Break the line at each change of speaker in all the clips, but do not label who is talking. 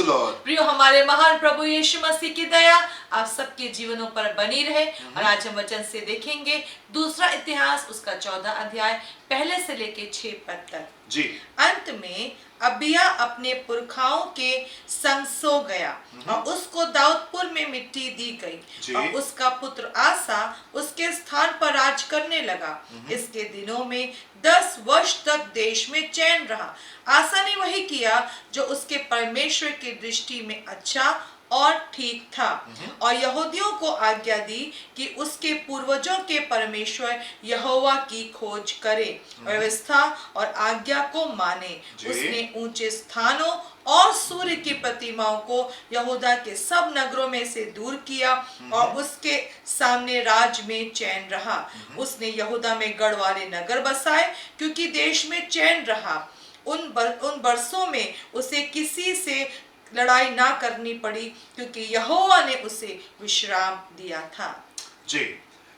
the Lord.
प्रियो, हमारे महान प्रभु यीशु मसीह की दया आप सबके जीवनों पर बनी रहे। और आज हम वचन से देखेंगे दूसरा इतिहास उसका 14 अध्याय पहले से लेके 6 पद तक।
जी।
अंत में अबिय्याह अपने पुरखाओं के संग सो गया और उसको दाऊदपुर में मिट्टी दी गई और उसका पुत्र आसा उसके स्थान पर राज करने लगा। इसके दिनों में 10 वर्ष तक देश में चैन रहा। आसा ने वही किया जो उसके परमेश्वर की दृष्टि में अच्छा और ठीक था और यहूदियों को आज्ञा दी कि उसके पूर्वजों के परमेश्वर यहोवा की खोज करे, व्यवस्था और आज्ञा को माने। उसने ऊंचे स्थानों और सूर्य की प्रतिमाओं को यहूदा के सब नगरों में से दूर किया और उसके सामने राज में चैन रहा। उसने यहूदा में गढ़ वाले नगर बसाए क्योंकि देश में चैन रहा। उन बरसों में उसे किसी से लड़ाई ना करनी पड़ी क्योंकि यहोवा ने उसे विश्राम दिया था।
जी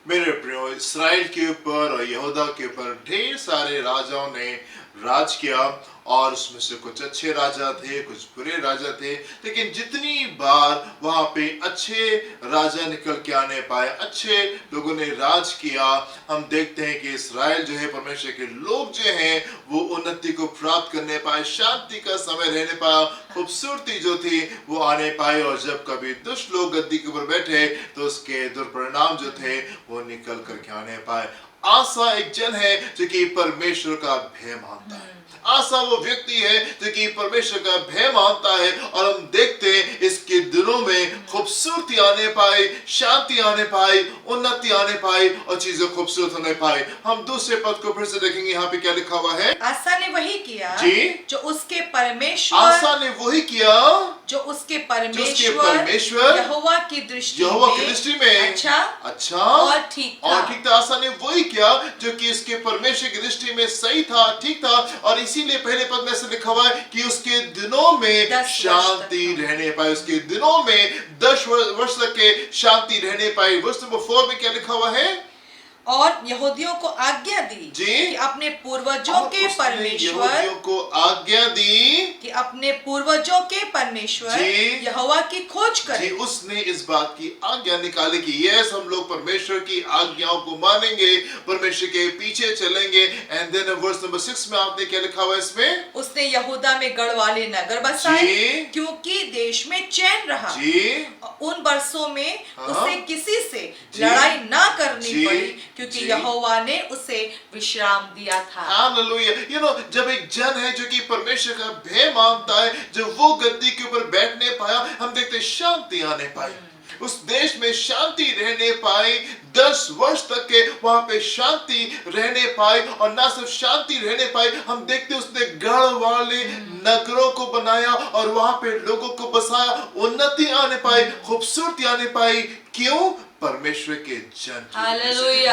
मेरे प्रियो, इस्राएल के ऊपर और यहूदा के ऊपर ढेर सारे राजाओं ने राज किया और उसमें से कुछ अच्छे राजा थे, कुछ बुरे राजा थे, लेकिन जितनी बार वहां पे अच्छे राजा निकल के आने पाए, अच्छे लोगों ने राज किया, हम देखते हैं कि इस्राएल जो है, परमेश्वर के लोग जो हैं, वो उन्नति को प्राप्त करने पाए, शांति का समय रहने पाया, खूबसूरती जो थी वो आने पाई। और जब कभी दुष्ट लोग गद्दी के ऊपर बैठे तो उसके दुष्परिणाम जो थे वो निकल करके आने पाए। आसा एक जन है जो कि परमेश्वर का भय मानता है। आसा वो व्यक्ति है जो कि परमेश्वर का भय मानता है और हम देखते हैं इसके दिनों में खूबसूरती आने पाई, शांति आने पाई, उन्नति आने पाई और चीजें खूबसूरत होने पाई। हम दूसरे पद को फिर से देखेंगे, यहाँ पे क्या लिखा हुआ है?
आसा ने वही किया
जी
जो उसके परमेश्वर
आसा ने वही किया
जो उसके परमेश्वर यहोवा की दृष्टि में
अच्छा
और ठीक
था। आसा ने वही किया जो कि इसके परमेश्वर की दृष्टि में सही था, ठीक था। और इसीलिए पहले पद में से लिखा हुआ है कि उसके दिनों में शांति रहने पाई। उसके दिनों में 10 वर्ष तक के शांति रहने पाई। वर्ष नंबर 4 में क्या लिखा हुआ है?
और यहूदियों को आज्ञा दी कि अपने पूर्वजों के परमेश्वर
को आज्ञा दी
कि अपने पूर्वजों के परमेश्वर यहोवा की खोज करें।
उसने इस बात की आज्ञा निकाली कि यस, हम लोग परमेश्वर की आज्ञाओं को मानेंगे, परमेश्वर के पीछे चलेंगे। एंड देन वर्स नंबर 6 में आपने क्या लिखा हुआ इसमें?
उसने यहूदा में गढ़ वाले नगर बसाए क्योंकि देश में चैन रहा। उन वर्षों में उसे किसी से लड़ाई ना करनी पड़ी क्योंकि यहोवा ने उसे विश्राम दिया था।
हालेलुया। यू नो, जब एक जन है जो कि परमेश्वर का भय मानता है, जब वो गद्दी के ऊपर बैठने पाया, हम देखते शांति आने पाई, उस देश में शांति रहने पाई। 10 वर्ष तक के वहां पे शांति रहने पाई। और ना सिर्फ शांति रहने पाई, हम देखते उसने गढ़ वाले नगरों को बनाया और वहां पे लोगों को बसाया, उन्नति आने पाई, खूबसूरती आने पाई। क्यों? परमेश्वर के जन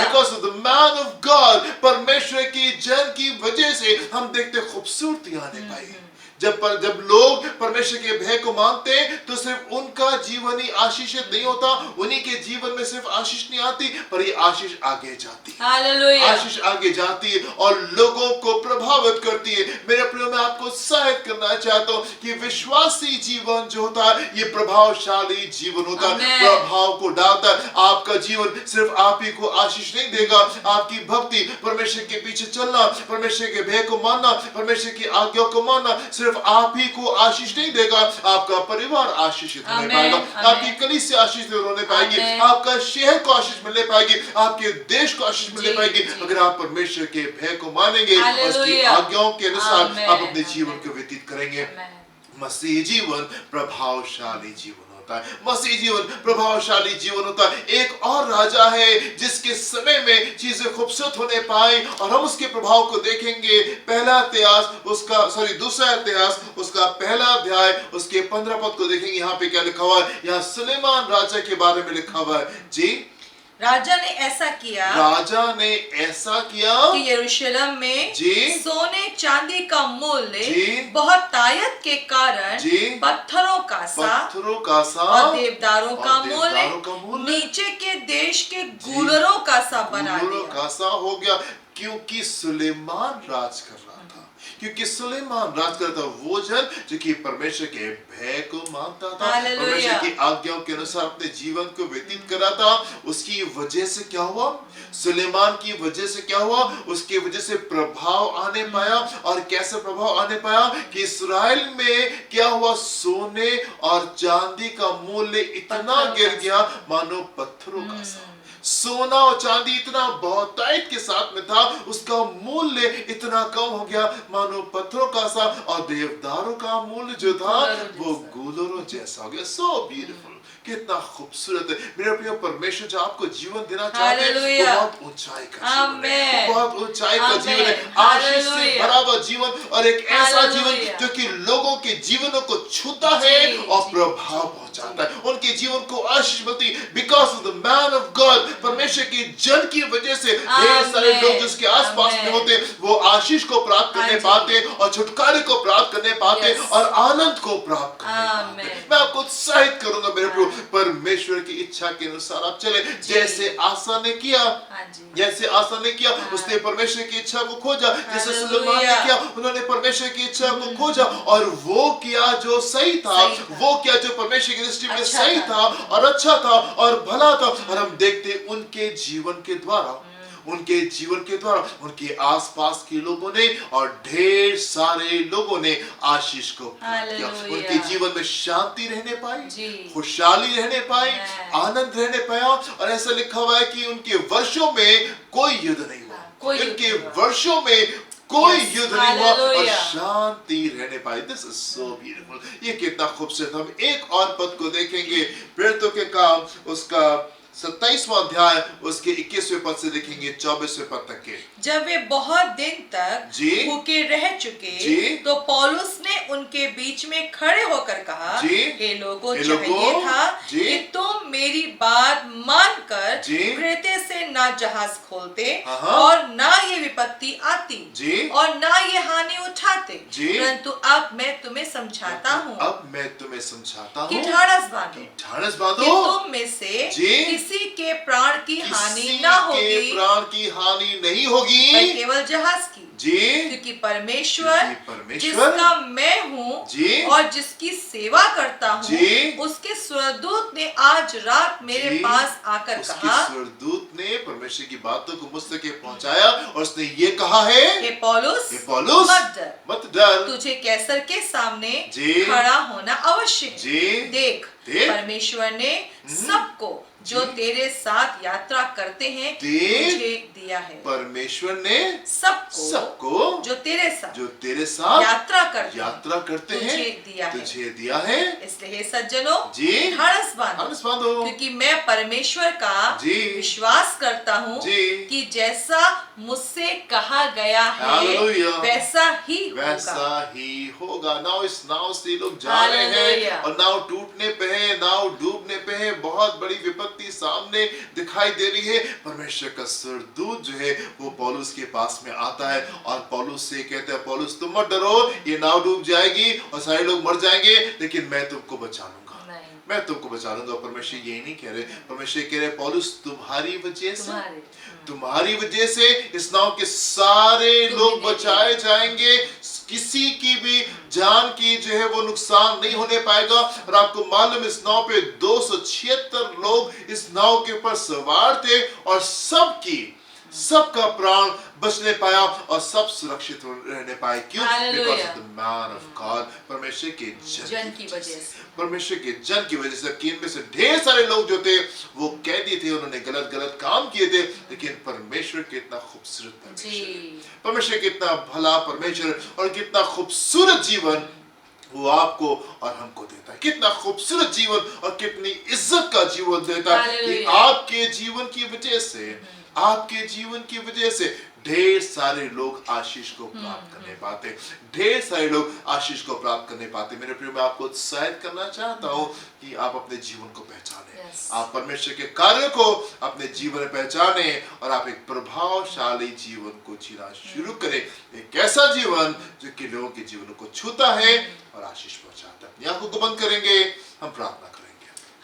Because of the man of God, परमेश्वर की जन की वजह से हम देखते खूबसूरती आने पाई। जब लोग परमेश्वर के भय को मानते हैं तो सिर्फ उनका जीवन ही आशीषित नहीं होता, उन्हीं के जीवन में सिर्फ आशीष नहीं आती, पर ये आशीष आगे जाती है। आशीष आगे जाती है और लोगों को प्रभावित करती है। मेरे प्रियो, मैं आपको उत्साहित करना चाहता हूँ कि विश्वासी जीवन जो होता है ये प्रभावशाली जीवन होता है, प्रभाव को डालता है। आपका जीवन सिर्फ आप ही को आशीष नहीं देगा, आपकी भक्ति, परमेश्वर के पीछे चलना, परमेश्वर के भय को मानना, परमेश्वर की आज्ञा को मानना सिर्फ आप ही को आशीष नहीं देगा, आपका परिवार आशीषित होने पाएगा, आपकी कलीसिया आशीषित होने पाएगी, आपका शहर को आशीष मिलने पाएगी, आपके देश को आशीष मिलने पाएगी, अगर आप परमेश्वर के भय को मानेंगे और उसकी आज्ञाओं के अनुसार आप अपने जीवन को व्यतीत करेंगे। मसीह जीवन प्रभावशाली जीवन होता है। मसीह जीवन प्रभावशाली जीवन होता है। एक और राजा है जिसके समय में चीजें खूबसूरत होने पाई और हम उसके प्रभाव को देखेंगे। दूसरा इतिहास उसका पहला अध्याय उसके 15 पद को देखेंगे। यहाँ पे क्या लिखा हुआ है? यहाँ सुलेमान राजा के बारे में लिखा हुआ है। जी,
राजा ने ऐसा किया कि यरूशलेम में सोने चांदी का मूल्य बहुत तायत के कारण पत्थरों का सा और देवदारों का मूल्य नीचे के देश के गूलरों का सा बना दिया।
हो गया। क्योंकि सुलेमान राज कर रहा था, क्योंकि सुलेमान राज कर रहा था, वो जन जो कि परमेश्वर के भय को मानता था,
हालेलुया।
परमेश्वर की आज्ञाओं के अनुसार अपने जीवन को व्यतीत कर रहा था। उसकी वजह से क्या हुआ? सुलेमान की वजह से क्या हुआ? उसकी वजह से प्रभाव आने पाया। और कैसे प्रभाव आने पाया कि इस्राएल में क्या हुआ? सोने और चांदी का मूल्य इतना गिर गया मानो पत्थरों का सा। सोना और चांदी इतना बहुतायत के साथ में था, उसका मूल्य इतना कम हो गया मानो पत्थरों का सा। और देवदारों का मूल्य जो था वो गूलरों जैसा हो गया। सो ब्यूटीफुल, कितना खूबसूरत है मेरे प्रिय। परमेश्वर जो आपको जीवन देना चाहते हैं वो बहुत ऊंचाई का जीवन है, वो बहुत ऊंचाई का जीवन है, आशीष से भरा हुआ जीवन, और एक ऐसा जीवन जो कि लोगों के जीवनों को छूता है और प्रभाव पहुंचाता है, उनके जीवन को आशीष मिलती है। Because of the man of God, परमेश्वर के जन की वजह से ढेर सारे लोग जिसके आसपास में होते वो आशीष को प्राप्त करने पाते और छुटकारे को प्राप्त करने पाते और आनंद को प्राप्त करने पाते। मैं आपको उत्साहित करूंगा मेरे प्रभु, परमेश्वर की इच्छा के अनुसार आप चले, जैसे आसा ने किया, जैसे आसा ने किया, उसने परमेश्वर की इच्छा को खोजा। जैसे सुलेमान ने किया, उन्होंने परमेश्वर की इच्छा को खोजा और वो किया जो सही था, वो किया जो परमेश्वर की दृष्टि में सही था और अच्छा था और भला था। और हम देखते उनके जीवन के द्वारा, उनके जीवन के द्वारा उनके आसपास के लोगों ने और ढेर सारे लोगों ने आशीष को प्राप्त किया। उनके जीवन में शांति रहने पाई, खुशहाली रहने पाई, आनंद रहने पाया। और ऐसा लिखा हुआ है कि उनके वर्षों में कोई युद्ध नहीं हुआ, उनके वर्षों में कोई युद्ध नहीं हुआ और शांति रहने पाई। दिस इज सो ब्यूटीफुल, ये कितना खूबसूरत। हम एक और पद को देखेंगे, प्रेरितों के काम उसका 27वां अध्याय उसके 21वें पद से देखेंगे 24वें पद तक के।
जब वे बहुत दिन तक भूखे रह चुके तो पौलुस ने उनके बीच में खड़े होकर कहा, हे लोगों, चाहिए था कि तुम मेरी बात मानकर क्रेते से ना जहाज खोलते और ना ये विपत्ति आती और ना ये हानि उठाते, परंतु अब मैं तुम्हें समझाता हूँ,
अब मैं तुम्हें समझाता हूँ
कि ढाढ़स बांधो,
कि
तुम में से किसी के प्राण की हानि ना होगी,
प्राण की हानि नहीं होगी,
केवल जहाज की। क्योंकि परमेश्वर जिसका मैं हूँ और जिसकी सेवा करता हूँ, उसके स्वर्गदूत ने आज रात मेरे पास आकर कहा,
स्वर्गदूत ने परमेश्वर की बातों को मुझ तक पहुंचाया और उसने ये कहा है, हे पौलुस, मत डर,
तुझे कैसर के सामने खड़ा होना अवश्य है। देख, परमेश्वर ने सबको जो तेरे साथ यात्रा करते हैं तुझे दिया है।
परमेश्वर ने
सबको जो तेरे साथ यात्रा करते हैं तुझे दिया है। इसलिए हे सज्जनों, ढाढ़स बांधो, क्योंकि मैं परमेश्वर का विश्वास करता हूँ कि जैसा मुझसे कहा गया है वैसा ही होगा। नाव इस नाव से लोग जा रहे हैं और नाव टूटने पे है, नाव डूबने पे है, बहुत बड़ी विपत्ति सामने दिखाई दे रही है। परमेश्वर का स्वर्गदूत जो है वो पौलुस के पास में आता है और पौलुस से कहता है, पौलुस तुम मत डरो, ये नाव डूब जाएगी और सारे लोग मर जाएंगे, लेकिन मैं तुमको बचा लूंगा, मैं तुमको बचा लूंगा। परमेश्वर ये नहीं कह रहे, परमेश्वर कह रहे पौलुस तुम्हारी वजह से इस नाव के सारे लोग बचाए जाएंगे, किसी की भी जान की जो है वो नुकसान नहीं होने पाएगा। और आपको मालूम इस नाव पे 276 लोग इस नाव के ऊपर सवार थे और सबका प्राण बचने पाया और सब सुरक्षित रहने पाए। क्यों? Because of the man of God, परमेश्वर के जन की वजह से, परमेश्वर के जन की वजह से। कि इनमें से ढेर सारे लोग जो थे वो कैदी थे, उन्होंने गलत काम किए थे, लेकिन परमेश्वर कितना खूबसूरत परमेश्वर कितना भला परमेश्वर और कितना खूबसूरत जीवन वो आपको और हमको देता है। कितना खूबसूरत जीवन और कितनी इज्जत का जीवन देता है कि आपके जीवन की वजह से ढेर सारे लोग आशीष को प्राप्त करने पाते, ढेर सारे लोग आशीष को प्राप्त करने पाते। मेरे प्रिय, मैं आपको उत्साहित करना चाहता हूँ कि आप अपने जीवन को पहचानें, आप परमेश्वर के कार्य को अपने जीवन में पहचाने और आप एक प्रभावशाली जीवन को जीना शुरू करें। एक ऐसा जीवन जो कि लोगों के जीवन को छूता है और आशीष पहुंचाता है। अपनी आंखों को बंद करेंगे, हम प्रार्थना करेंगे।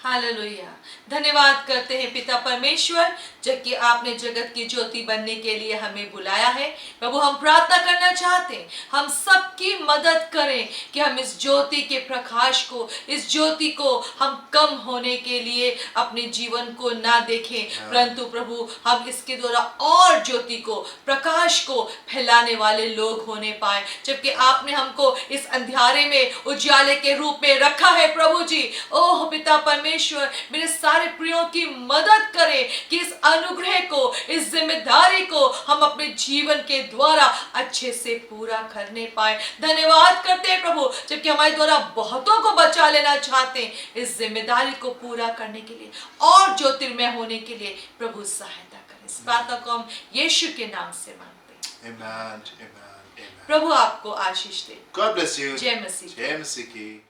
हालेलुया। धन्यवाद करते हैं पिता परमेश्वर, जबकि आपने जगत की ज्योति बनने के लिए हमें बुलाया है। प्रभु, हम प्रार्थना करना चाहते हैं, हम सबकी मदद करें कि हम इस ज्योति के प्रकाश को, इस ज्योति को हम कम होने के लिए अपने जीवन को ना देखें, परंतु प्रभु हम इसके द्वारा और ज्योति को, प्रकाश को फैलाने वाले लोग होने पाए। जबकि आपने हमको इस अंधियारे में उजाले के रूप में रखा है प्रभु जी। ओह पिता परमेश्वर, मेरे सारे प्रियों की मदद करें कि इस अनुग्रह को, इस जिम्मेदारी को हम अपने जीवन के द्वारा अच्छे से पूरा करने पाए। धन्यवाद करते हैं प्रभु, जबकि हमारे द्वारा बहुतों को बचा लेना चाहते हैं, इस जिम्मेदारी को पूरा करने के लिए और ज्योतिर्मय होने के लिए प्रभु सहायता करें। इस प्रार्थना को हम यीशु के नाम से मांगते हैं।
Amen. Amen. Amen.
प्रभु आपको आशीष दे।
God bless you.
जय मसीह।
जय मसीह की।